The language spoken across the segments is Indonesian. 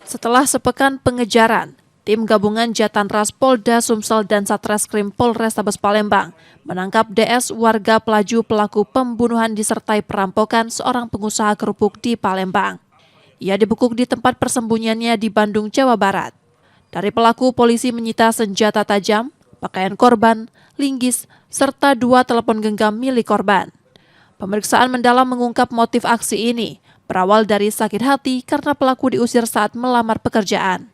Setelah sepekan pengejaran, tim gabungan Jatantras Polda Sumsel dan Satreskrim Polrestabes Palembang menangkap DS warga pelaju pelaku pembunuhan disertai perampokan seorang pengusaha kerupuk di Palembang. Ia dibekuk di tempat persembunyiannya di Bandung, Jawa Barat. Dari pelaku, polisi menyita senjata tajam, pakaian korban, linggis, serta 2 telepon genggam milik korban. Pemeriksaan mendalam mengungkap motif aksi ini berawal dari sakit hati karena pelaku diusir saat melamar pekerjaan.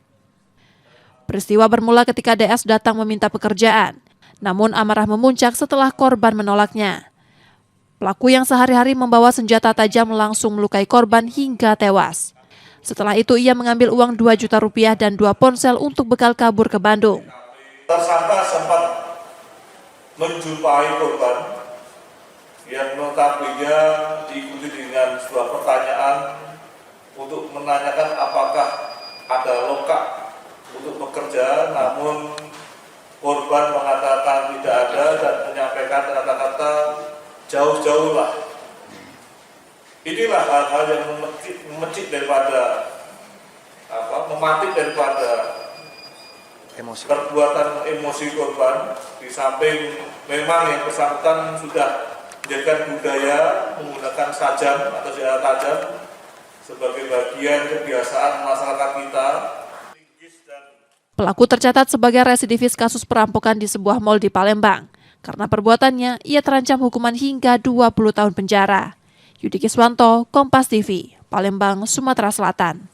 Peristiwa bermula ketika DS datang meminta pekerjaan, namun amarah memuncak setelah korban menolaknya. Pelaku yang sehari-hari membawa senjata tajam langsung melukai korban hingga tewas. Setelah itu ia mengambil uang 2 juta rupiah dan 2 ponsel untuk bekal kabur ke Bandung. Tersangka sempat menjumpai korban yang notabene diikuti dengan sebuah pertanyaan untuk menanyakan apakah ada lokak untuk bekerja, namun korban mengatakan tidak ada dan menyampaikan kata-kata jauh-jauh lah. Inilah hal-hal yang mematik daripada emosi. Perbuatan emosi korban. Di samping memang yang bersangkutan sudah menjadikan budaya menggunakan sajam atau senjata tajam sebagai bagian kebiasaan masyarakat kita. Pelaku tercatat sebagai residivis kasus perampokan di sebuah mal di Palembang. Karena perbuatannya, ia terancam hukuman hingga 20 tahun penjara. Yudi Kiswanto, Kompas TV, Palembang, Sumatera Selatan.